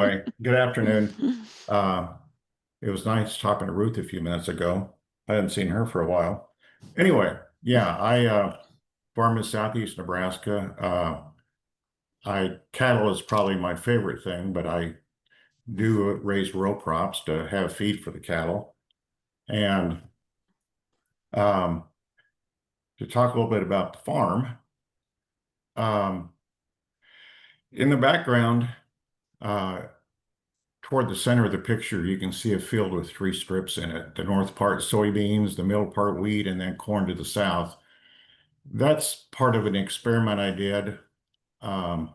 Anyway, good afternoon. Uh, it was nice talking to Ruth a few minutes ago. I hadn't seen her for a while. Anyway, yeah, I farm in southeast Nebraska. I cattle is probably my favorite thing, but I do raise row crops to have feed for the cattle. And um, to talk a little bit about the farm, um, in the background, uh, toward the center of the picture, you can see a field with three strips in it. The north part soybeans, the middle part wheat, and then corn to the south. That's part of an experiment I did, um,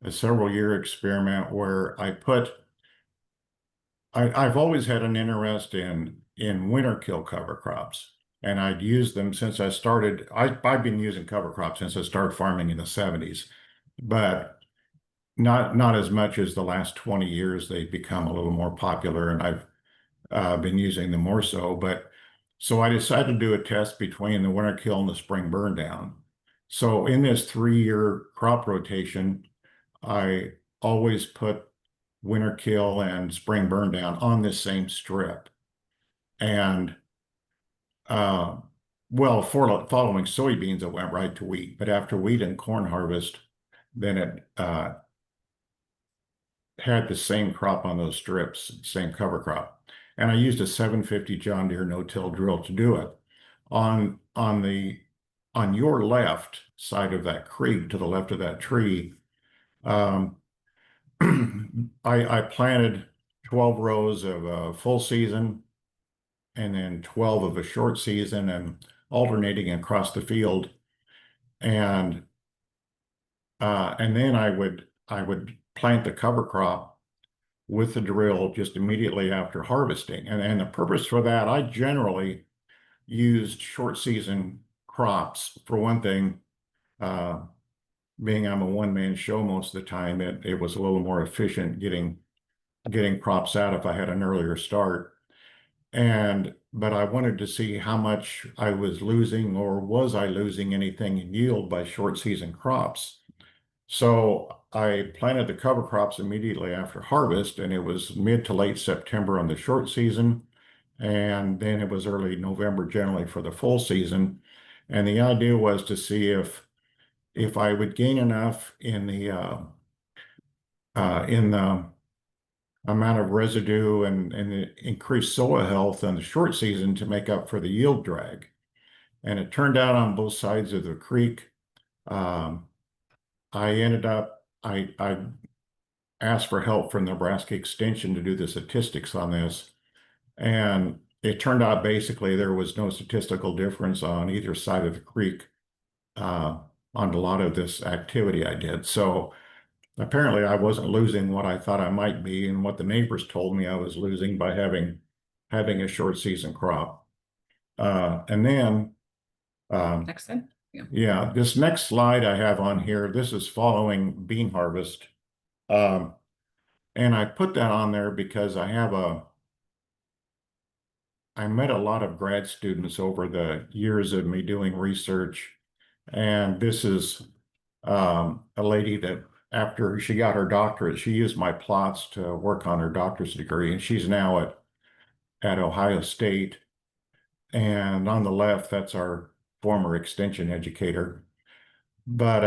a several-year experiment where I've always had an interest in winter kill cover crops. And I'd used them since I started. I've been using cover crops since I started farming in the 70s, but not as much as the last 20 years. They've become a little more popular, and I've been using them more so. But so I decided to do a test between the winter kill and the spring burn down. So in this 3-year crop rotation, I always put winter kill and spring burn down on this same strip. And uh, well, for following soybeans, it went right to wheat. But after wheat and corn harvest, then it had the same crop on those strips, same cover crop. And I used a 750 John Deere no-till drill to do it. On your left side of that creek, to the left of that tree, um, I planted 12 rows of a full season and then 12 of a short season and alternating across the field. And then I would plant the cover crop with the drill just immediately after harvesting. And the purpose for that, I generally used short season crops. For one thing, uh, being I'm a one-man show most of the time, it was a little more efficient getting crops out if I had an earlier start. But I wanted to see how much I was losing, or was I losing anything in yield by short season crops. So I planted the cover crops immediately after harvest, and it was mid to late September on the short season, and then it was early November generally for the full season. And the idea was to see if I would gain enough in the amount of residue and the increased soil health in the short season to make up for the yield drag. And it turned out on both sides of the creek. Um, I asked for help from Nebraska Extension to do the statistics on this. And it turned out basically there was no statistical difference on either side of the creek uh, on a lot of this activity I did. So apparently I wasn't losing what I thought I might be and what the neighbors told me I was losing by having a short season crop. And then Next slide. Yeah. yeah, this next slide I have on here, this is following bean harvest. And I put that on there because I met a lot of grad students over the years of me doing research. And this is a lady that after she got her doctorate, she used my plots to work on her doctorate degree, and she's now at Ohio State. And on the left, that's our former extension educator. But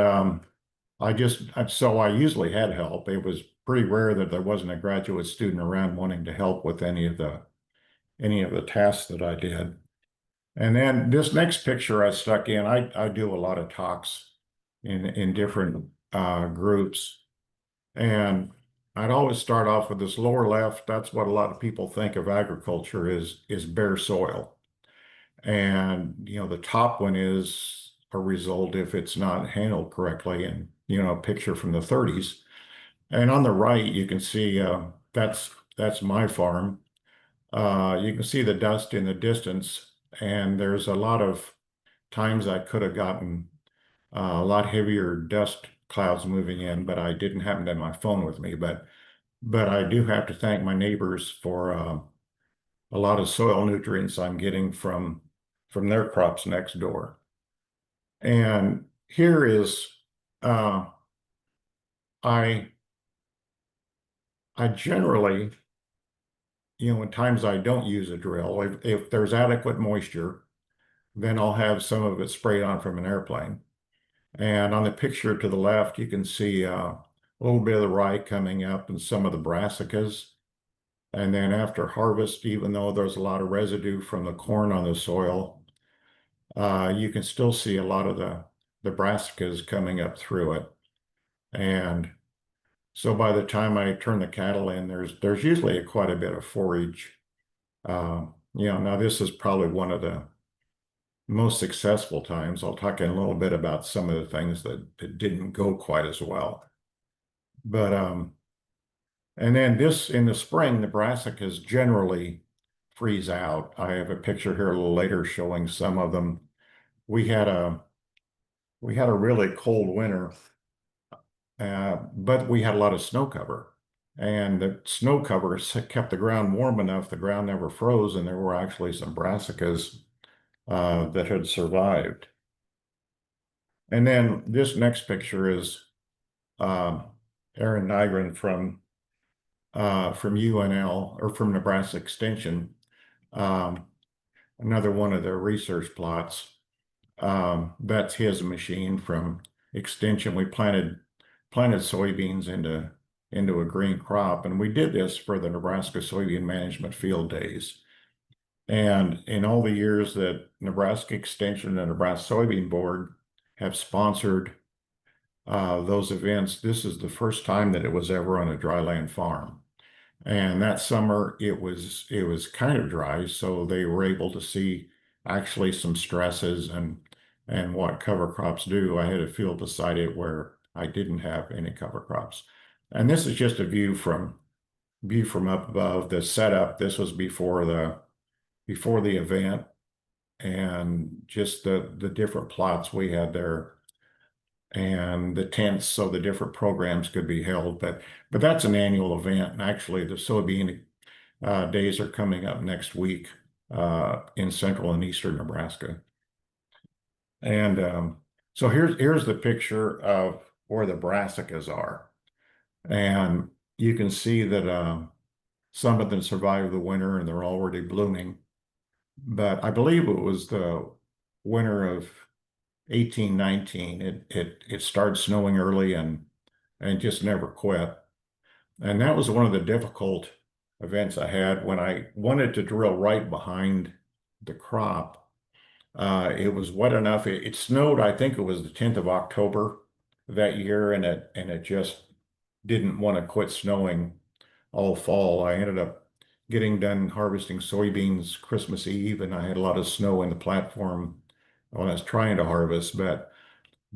so I usually had help. It was pretty rare that there wasn't a graduate student around wanting to help with any of the tasks that I did. And then this next picture I stuck in, I do a lot of talks in different groups. And I'd always start off with this lower left. That's what a lot of people think of agriculture is bare soil. And, the top one is a result if it's not handled correctly, and, a picture from the 30s. And on the right, you can see that's my farm. You can see the dust in the distance, and there's a lot of times I could have gotten a lot heavier dust clouds moving in, but I didn't happen to have my phone with me. But I do have to thank my neighbors for a lot of soil nutrients I'm getting from their crops next door. And here is I I generally, in times I don't use a drill, if there's adequate moisture, then I'll have some of it sprayed on from an airplane. And on the picture to the left, you can see a little bit of the rye coming up and some of the brassicas. And then after harvest, even though there's a lot of residue from the corn on the soil, you can still see a lot of the brassicas coming up through it. And so by the time I turn the cattle in, there's usually quite a bit of forage. Now this is probably one of the most successful times. I'll talk in a little bit about some of the things that didn't go quite as well. But and then this in the spring, the brassicas generally freeze out. I have a picture here a little later showing some of them. We had a really cold winter, but we had a lot of snow cover. And the snow cover kept the ground warm enough, the ground never froze, and there were actually some brassicas that had survived. And then this next picture is Aaron Nygren from UNL or from Nebraska Extension, another one of their research plots. That's his machine from Extension. We planted soybeans into a green crop, and we did this for the Nebraska Soybean Management Field Days. And in all the years that Nebraska Extension and Nebraska Soybean Board have sponsored those events, this is the first time that it was ever on a dryland farm. And that summer it was kind of dry, so they were able to see actually some stresses and what cover crops do. I had a field beside it where I didn't have any cover crops. And this is just a view from up above. The setup, this was before the event, and just the different plots we had there and the tents so the different programs could be held. But that's an annual event. And actually the soybean days are coming up next week in central and eastern Nebraska. And so here's the picture of where the brassicas are. And you can see that some of them survived the winter and they're already blooming. But I believe it was the winter of 1819. It started snowing early and just never quit. And that was one of the difficult events I had when I wanted to drill right behind the crop. It was wet enough. It snowed, I think it was the 10th of October that year, and it just didn't want to quit snowing all fall. I ended up getting done harvesting soybeans Christmas Eve, and I had a lot of snow in the platform when I was trying to harvest, but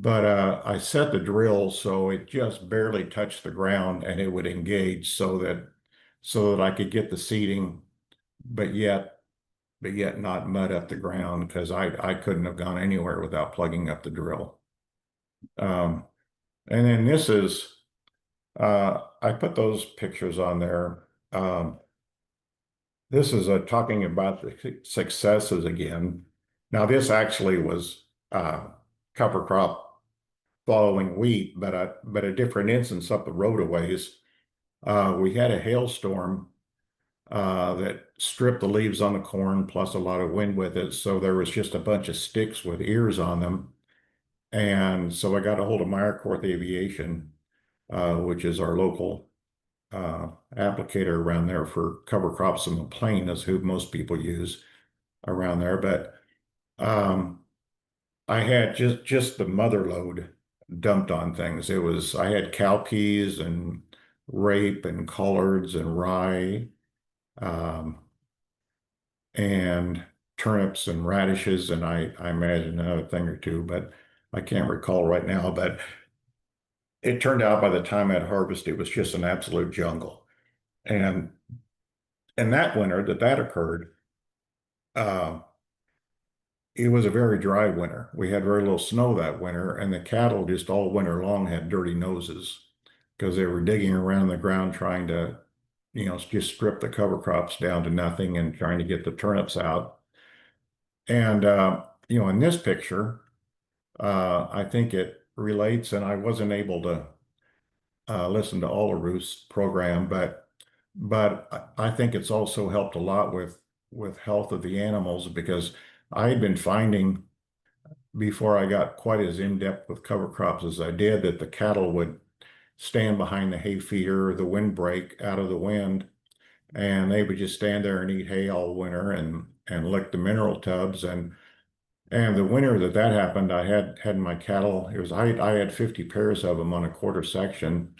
I set the drill so it just barely touched the ground and it would engage so that I could get the seeding, but yet not mud up the ground because I couldn't have gone anywhere without plugging up the drill. And then this is I put those pictures on there. This is talking about the successes again. Now this actually was cover crop following wheat, but a different instance up the road a ways. We had a hailstorm that stripped the leaves on the corn, plus a lot of wind with it. So there was just a bunch of sticks with ears on them. And so I got a hold of Meyerkorth Aviation, which is our local applicator around there for cover crops in the plain, is who most people use around there. But I had just the mother load dumped on things. I had cowpeas and rape and collards and rye, and turnips and radishes, and I imagine another thing or two, but I can't recall right now. But it turned out by the time I'd harvested, it was just an absolute jungle. And that winter that occurred, it was a very dry winter. We had very little snow that winter, and the cattle just all winter long had dirty noses because they were digging around the ground trying to, just strip the cover crops down to nothing and trying to get the turnips out. And, in this picture, I think it relates, and I wasn't able to listen to all of Ruth's program, but but I think it's also helped a lot with health of the animals because I had been finding before I got quite as in-depth with cover crops as I did that the cattle would stand behind the hay feeder, the windbreak out of the wind, and they would just stand there and eat hay all winter and lick the mineral tubs. And the winter that happened, I had my cattle. I had 50 pairs of them on a quarter section,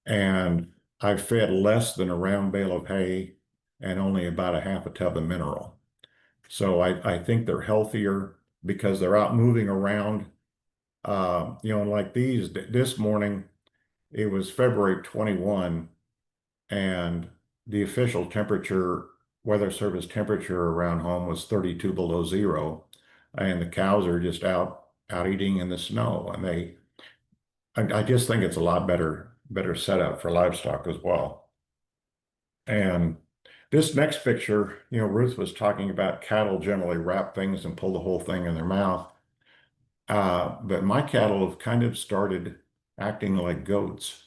and I fed less than a round bale of hay and only about a half a tub of mineral. So I think they're healthier because they're out moving around. And like this morning, it was February 21, and the official temperature, Weather Service temperature around home was 32 below zero, and the cows are just out eating in the snow, and I just think it's a lot better setup for livestock as well. And this next picture, Ruth was talking about cattle generally wrap things and pull the whole thing in their mouth. But my cattle have kind of started acting like goats.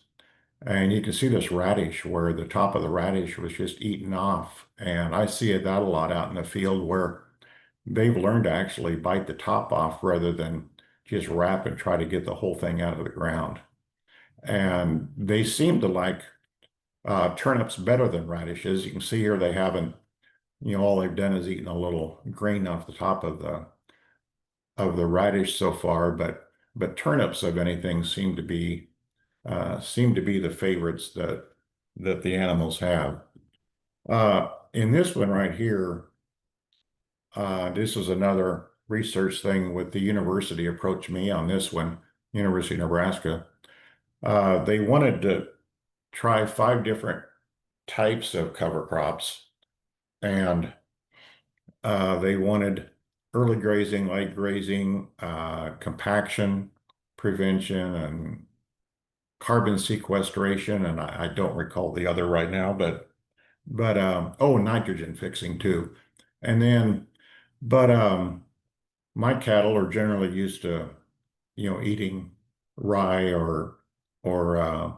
And you can see this radish where the top of the radish was just eaten off. And I see that a lot out in the field where they've learned to actually bite the top off rather than just wrap and try to get the whole thing out of the ground. And they seem to like turnips better than radishes. You can see here they haven't, all they've done is eaten a little green off the top of the radish so far, but turnips of anything seem to be the favorites that the animals have. In this one right here, this is another research thing with the university approached me on this one, University of Nebraska. They wanted to try 5 different types of cover crops, and they wanted early grazing, late grazing, compaction, prevention, and carbon sequestration, and I don't recall the other right now, but oh, nitrogen fixing too. And then, but my cattle are generally used to, eating rye or uh,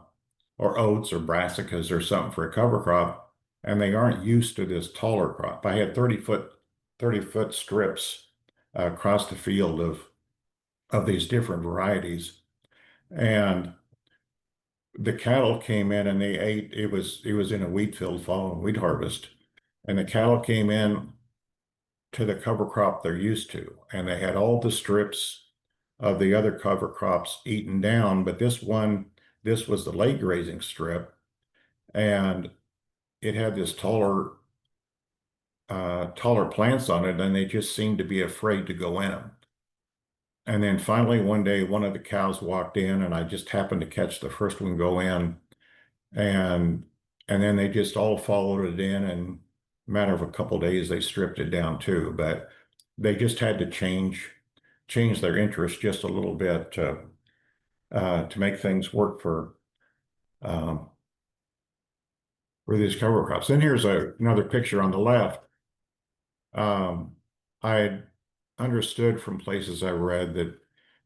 or oats or brassicas or something for a cover crop, and they aren't used to this taller crop. I had 30-foot strips across the field of these different varieties, and the cattle came in and they ate. It was in a wheat field following wheat harvest, and the cattle came in to the cover crop they're used to, and they had all the strips of the other cover crops eaten down, but this was the late grazing strip, and it had this taller plants on it, and they just seemed to be afraid to go in them. And then finally one day, one of the cows walked in, and I just happened to catch the first one go in, and and then they just all followed it in, and a matter of a couple of days they stripped it down too. But they just had to change their interest just a little bit to make things work um, for these cover crops. Then here's another picture on the left. I had understood from places I read that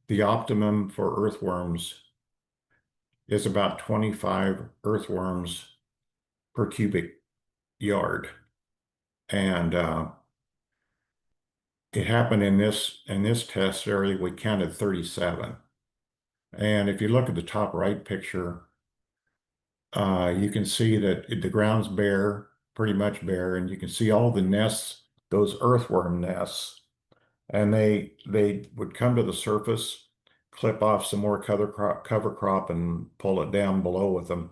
the optimum for earthworms is about 25 earthworms per cubic yard. And it happened in this test area, we counted 37. And if you look at the top right picture, you can see that the ground's bare, pretty much bare, and you can see all the nests, those earthworm nests, and they would come to the surface, clip off some more cover crop and pull it down below with them.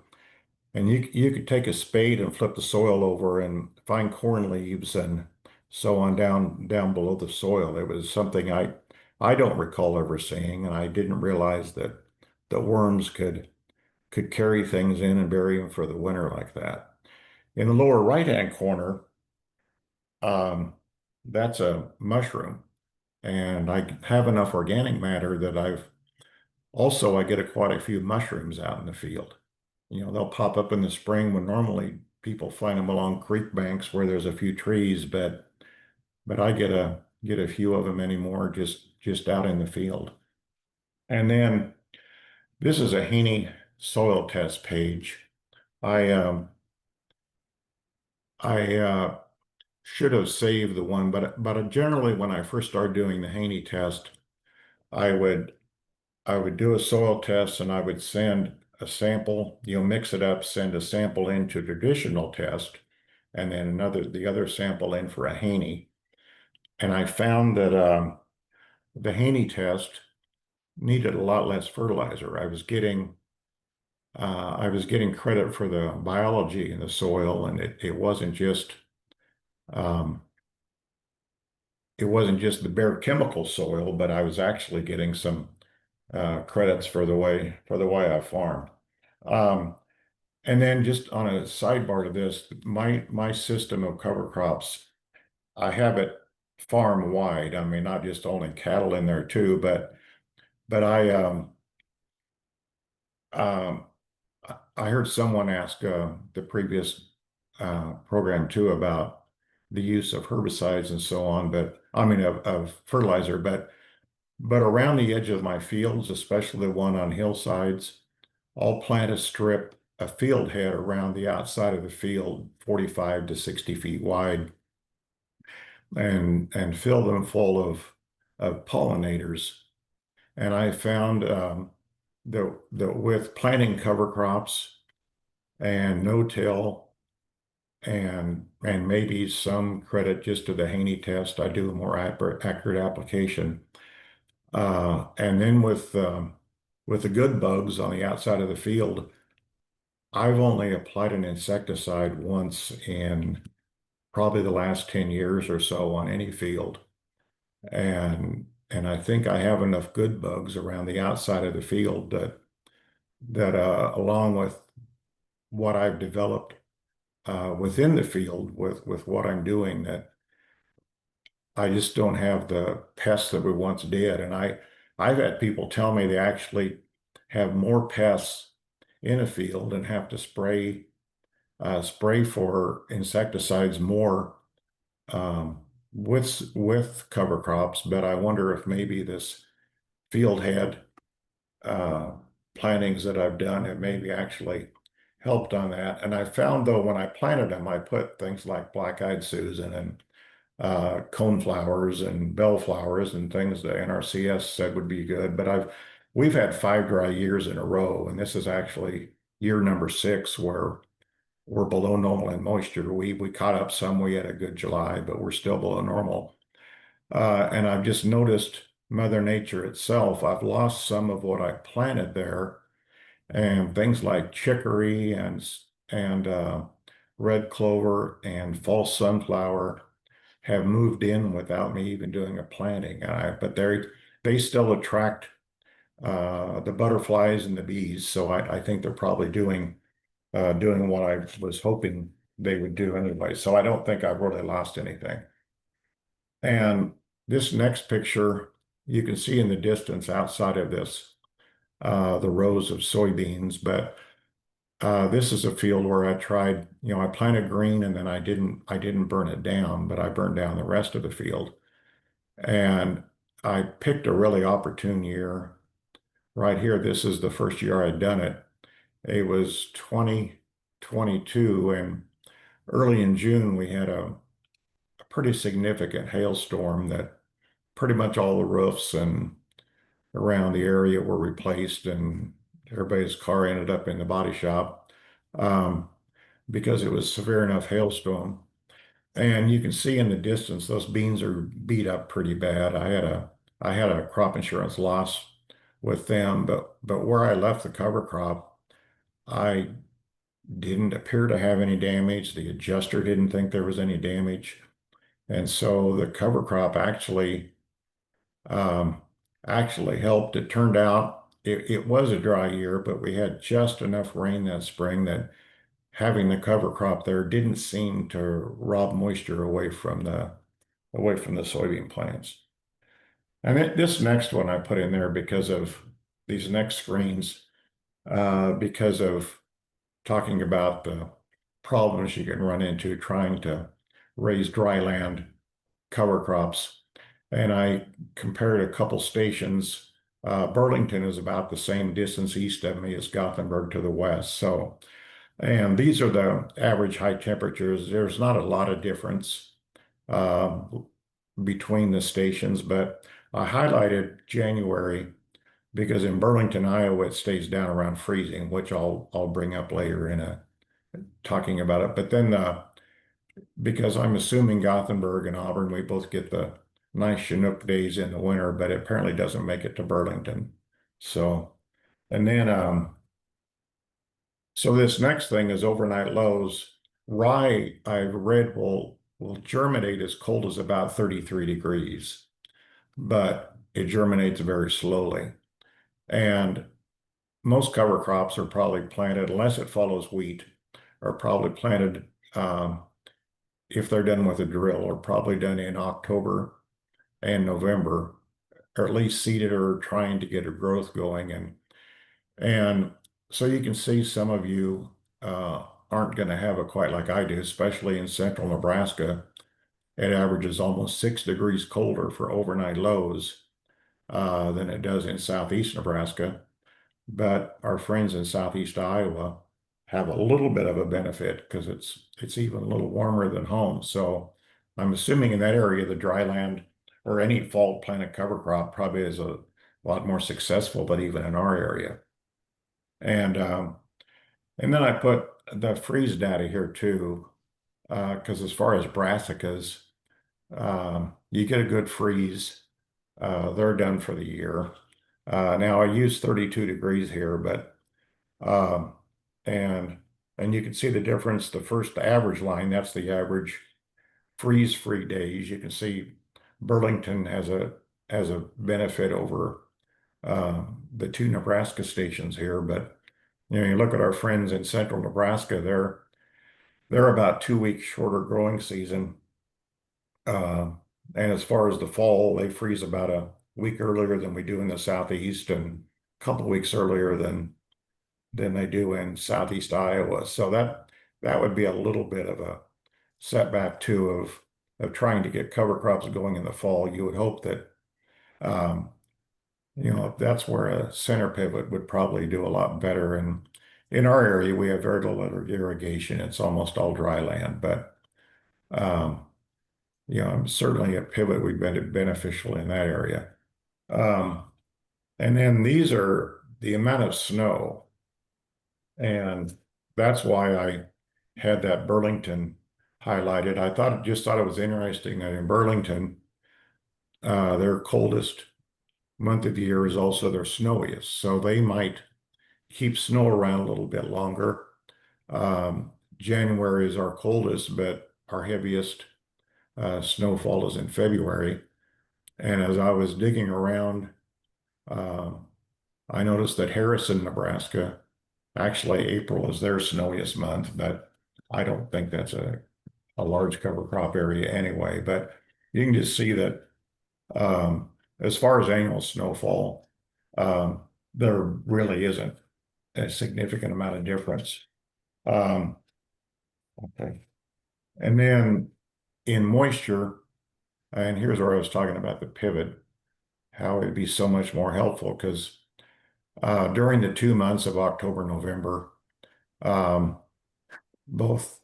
And you could take a spade and flip the soil over and find corn leaves and so on down below the soil. It was something I don't recall ever seeing, and I didn't realize that the worms could carry things in and bury them for the winter like that. In the lower right-hand corner, um, that's a mushroom, and I have enough organic matter that I get quite a few mushrooms out in the field. They'll pop up in the spring when normally people find them along creek banks where there's a few trees, but I get a few of them anymore just out in the field. And then this is a Haney soil test page. I I should have saved the one, but generally when I first started doing the Haney test, I would I would do a soil test and I would send a sample, mix it up, send a sample into traditional test, and then the other sample in for a Haney. And I found that the Haney test needed a lot less fertilizer. I was getting credit for the biology in the soil, and um, it wasn't just the bare chemical soil, but I was actually getting some credits for the way I farmed. Um, and then just on a sidebar to this, my system of cover crops, I have it farm wide. I mean, not just only cattle in there too, but um, I heard someone ask the previous program too about the use of herbicides and so on, but I mean of fertilizer, but around the edge of my fields, especially the one on hillsides, I'll plant a strip, a field head around the outside of the field, 45 to 60 feet wide, and fill them full of pollinators. And I found that with planting cover crops and no-till and maybe some credit just to the Haney test, I do a more accurate application. And then with the good bugs on the outside of the field, I've only applied an insecticide once in probably the last 10 years or so on any field. And I think I have enough good bugs around the outside of the field that along with what I've developed within the field with what I'm doing, that I just don't have the pests that we once did. And I've had people tell me they actually have more pests in a field and have to spray for insecticides more with cover crops. But I wonder if maybe this field head uh, plantings that I've done have maybe actually helped on that. And I found though when I planted them, I put things like black-eyed Susan and coneflowers and bellflowers and things that NRCS said would be good. But we've had 5 dry years in a row, and this is actually year number 6 where we're below normal in moisture. We caught up some. We had a good July, but we're still below normal. And I've just noticed Mother Nature itself. I've lost some of what I planted there, and things like chicory and red clover and false sunflower have moved in without me even doing a planting. But they still attract the butterflies and the bees, so I think they're probably doing what I was hoping they would do anyway. So I don't think I've really lost anything. And this next picture, you can see in the distance outside of this, the rows of soybeans, but this is a field where I tried, I planted green and then I didn't burn it down, but I burned down the rest of the field. And I picked a really opportune year. Right here, this is the first year I'd done it. It was 2022, and early in June, we had a pretty significant hailstorm that pretty much all the roofs and around the area were replaced, and everybody's car ended up in the body shop because it was severe enough hailstorm. And you can see in the distance, those beans are beat up pretty bad. I had a crop insurance loss with them, but where I left the cover crop, I didn't appear to have any damage. The adjuster didn't think there was any damage. And so the cover crop um, actually helped. It turned out it was a dry year, but we had just enough rain that spring that having the cover crop there didn't seem to rob moisture away from the soybean plants. And this next one I put in there because of these next screens, because of talking about the problems you can run into trying to raise dry land cover crops. And I compared a couple stations. Burlington is about the same distance east of me as Gothenburg to the west. So And these are the average high temperatures. There's not a lot of difference uh, between the stations, but I highlighted January because in Burlington, Iowa, it stays down around freezing, which I'll bring up later in a talking about it. But then because I'm assuming Gothenburg and Auburn, we both get the nice Chinook days in the winter, but it apparently doesn't make it to Burlington. So, and then so this next thing is overnight lows. Rye, I've read will germinate as cold as about 33 degrees, but it germinates very slowly. And most cover crops are probably planted, unless it follows wheat, are probably planted if they're done with a drill, or probably done in October and November, or at least seeded or trying to get a growth going. And so you can see some of you aren't going to have it quite like I do, especially in central Nebraska. It averages almost 6 degrees colder for overnight lows than it does in southeast Nebraska. But our friends in southeast Iowa have a little bit of a benefit because it's even a little warmer than home. So I'm assuming in that area, the dry land or any fall planted cover crop probably is a lot more successful than even in our area. And then I put the freeze data here too, because as far as brassicas, you get a good freeze. They're done for the year. Now I use 32 degrees here, but um, and and you can see the difference. The average line, that's the average freeze-free days. You can see Burlington has a benefit over the two Nebraska stations here, but you look at our friends in central Nebraska, they're about 2 weeks shorter growing season. Uh, and as far as the fall, they freeze about a week earlier than we do in the southeast, and a couple of weeks earlier than they do in southeast Iowa. So that would be a little bit of a setback too of trying to get cover crops going in the fall. You would hope that um, that's where a center pivot would probably do a lot better. And in our area, we have very little irrigation. It's almost all dry land, but um, certainly a pivot would be beneficial in that area. Um, and then these are the amount of snow, and that's why I had that Burlington highlighted. Just thought it was interesting that in Burlington, their coldest month of the year is also their snowiest. So they might keep snow around a little bit longer. January is our coldest, but our heaviest snowfall is in February. And as I was digging around, um, I noticed that Harrison, Nebraska, actually April is their snowiest month, but I don't think that's a large cover crop area anyway. But you can just see that as far as annual snowfall, there really isn't a significant amount of difference. Um, okay. And then in moisture, and here's where I was talking about the pivot, how it'd be so much more helpful because during the 2 months of October, November, um, both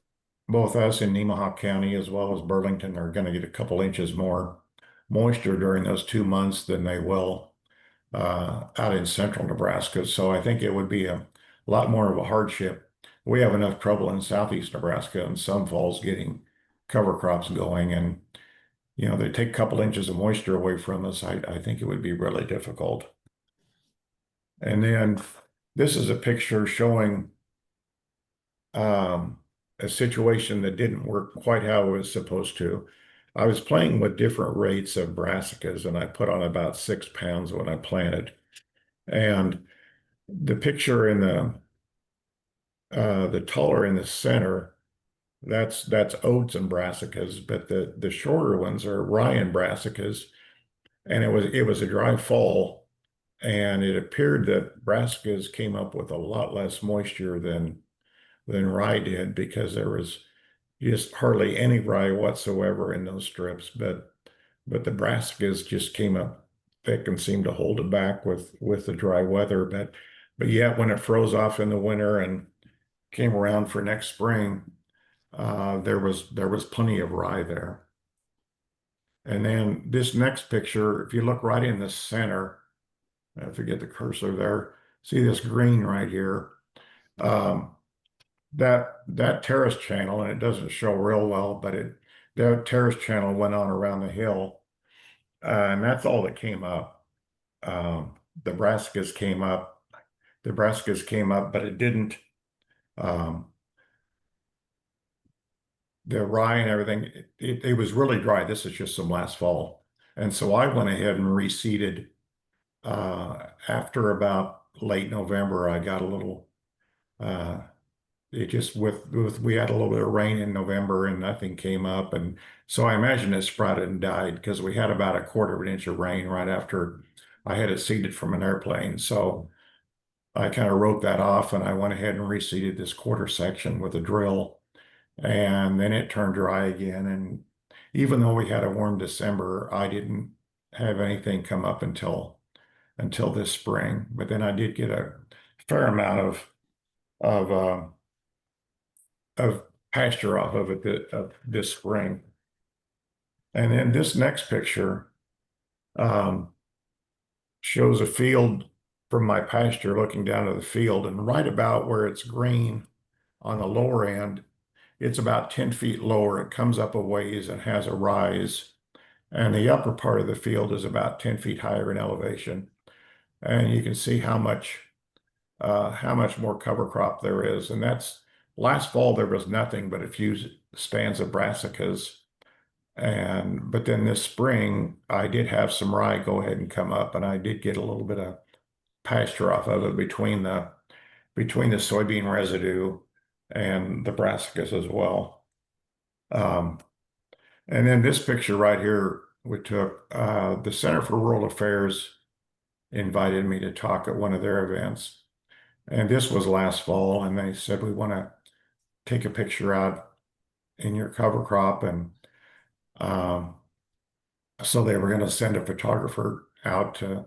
both us in Nemaha County as well as Burlington are going to get a couple inches more moisture during those 2 months than they will out in central Nebraska. So I think it would be a lot more of a hardship. We have enough trouble in southeast Nebraska in some falls getting cover crops going, and they take a couple inches of moisture away from us. I think it would be really difficult. And then this is a picture showing um, a situation that didn't work quite how it was supposed to. I was playing with different rates of brassicas, and I put on about 6 pounds when I planted. And the picture in the taller in the center, that's oats and brassicas, but the shorter ones are rye and brassicas. And it was a dry fall, and it appeared that brassicas came up with a lot less moisture than rye did because there was just hardly any rye whatsoever in those strips, but the brassicas just came up thick and seemed to hold it back with the dry weather. But yet when it froze off in the winter and came around for next spring, there was plenty of rye there. And then this next picture, if you look right in the center, I forget the cursor there, see this green right here. Um, that terrace channel, and it doesn't show real well, but that terrace channel went on around the hill, and that's all that came up. The brassicas came up, but it didn't. Um, the rye and everything, it was really dry. This is just some last fall. And so I went ahead and reseeded. After about late November, I got a little, uh, it just we had a little bit of rain in November and nothing came up. And so I imagine it sprouted and died because we had about a quarter of an inch of rain right after I had it seeded from an airplane. So I kind of wrote that off and I went ahead and reseeded this quarter section with a drill. And then it turned dry again. And even though we had a warm December, I didn't have anything come up until this spring. But then I did get a fair amount of of pasture off of it this spring. And then this next picture um, shows a field from my pasture looking down to the field, and right about where it's green on the lower end, it's about 10 feet lower. It comes up a ways and has a rise. And the upper part of the field is about 10 feet higher in elevation. And you can see how much more cover crop there is. And that's last fall, there was nothing but a few stands of brassicas. But then this spring, I did have some rye go ahead and come up, and I did get a little bit of pasture off of it between the soybean residue and the brassicas as well. And then this picture right here, we took the Center for Rural Affairs invited me to talk at one of their events. And this was last fall, and they said, we want to take a picture out in your cover crop. And um, so they were going to send a photographer out to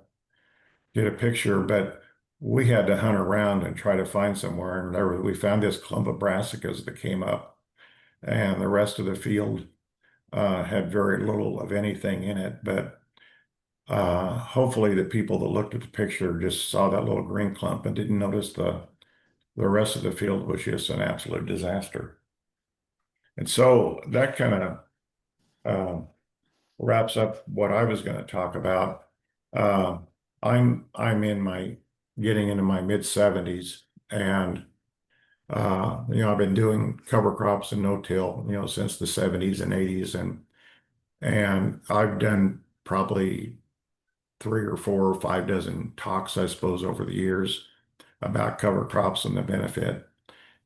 get a picture, but we had to hunt around and try to find somewhere. And we found this clump of brassicas that came up, and the rest of the field had very little of anything in it. But hopefully the people that looked at the picture just saw that little green clump and didn't notice the rest of the field was just an absolute disaster. And so that kind of wraps up what I was going to talk about. Uh, I'm getting into my mid 70s, and I've been doing cover crops and no-till, since the 70s and 80s, and I've done probably 3 or 4 or 5 dozen talks, I suppose, over the years about cover crops and the benefit.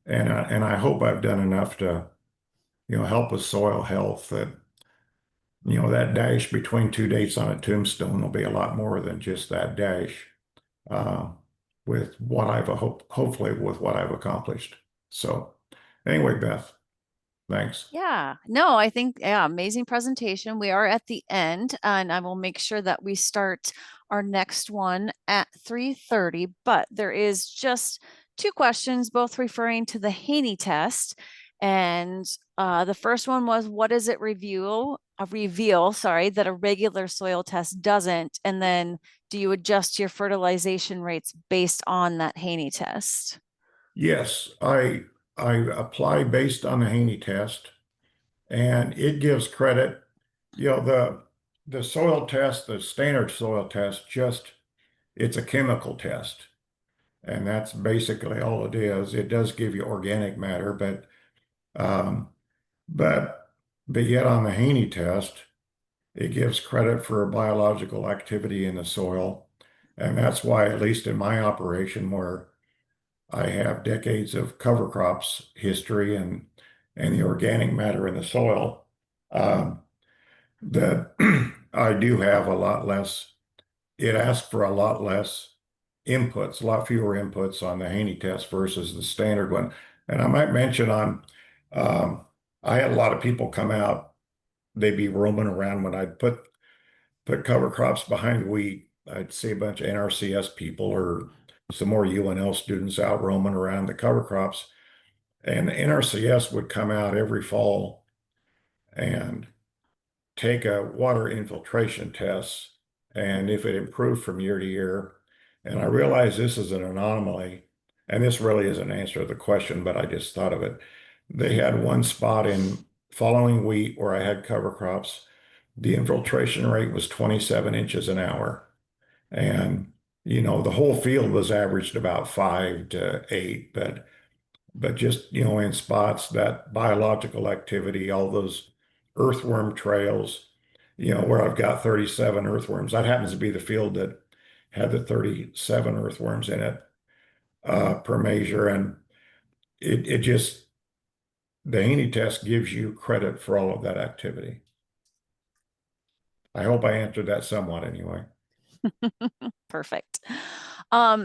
And I hope I've done enough to, help with soil health that, that dash between 2 dates on a tombstone will be a lot more than just that dash, uh, with what hopefully with what I've accomplished. So anyway, Beth, thanks. Yeah, no, I think, yeah, amazing presentation. We are at the end, and I will make sure that we start our next one at 3:30, but there is just 2 questions, both referring to the Haney test. And the first one was, what does it reveal, sorry, that a regular soil test doesn't? And then do you adjust your fertilization rates based on that Haney test? Yes, I apply based on the Haney test, and it gives credit. The soil test, the standard soil test, it's a chemical test, and that's basically all it is. It does give you organic matter, um, but yet on the Haney test, it gives credit for biological activity in the soil, and that's why, at least in my operation, where I have decades of cover crops history and the organic matter in the soil, um, that I do have a lot less. It asks for a lot less inputs, a lot fewer inputs on the Haney test versus the standard one. And I might mention um, I had a lot of people come out. They'd be roaming around when I'd put cover crops behind wheat. I'd see a bunch of NRCS people or some more UNL students out roaming around the cover crops. And NRCS would come out every fall and take a water infiltration test, and if it improved from year to year, and I realize this is an anomaly, and this really isn't an answer to the question, but I just thought of it. They had one spot in following wheat where I had cover crops. The infiltration rate was 27 inches an hour. And, the whole field was averaged about 5 to 8, but just, in spots, that biological activity, all those earthworm trails, where I've got 37 earthworms. That happens to be the field that had the 37 earthworms in it per measure. And it just, the Haney test gives you credit for all of that activity. I hope I answered that somewhat anyway. Perfect.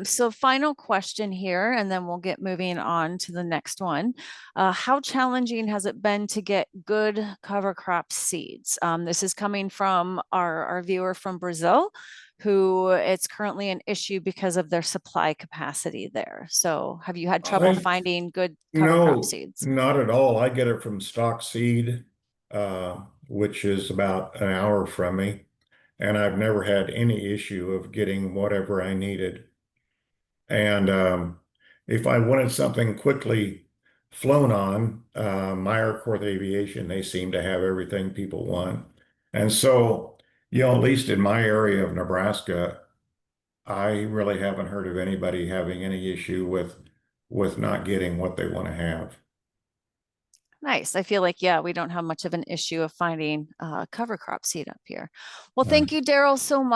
So final question here, and then we'll get moving on to the next one. How challenging has it been to get good cover crop seeds? This is coming from our viewer from Brazil, who it's currently an issue because of their supply capacity there. So have you had trouble finding good cover crop seeds? Not at all. I get it from Stock Seed, which is about an hour from me. And I've never had any issue of getting whatever I needed. And if I wanted something quickly flown on, Meyer Korth Aviation, they seem to have everything people want. And so, at least in my area of Nebraska, I really haven't heard of anybody having any issue with not getting what they want to have. Nice. I feel like, yeah, we don't have much of an issue of finding cover crop seed up here. Well, thank you, Daryl, so much.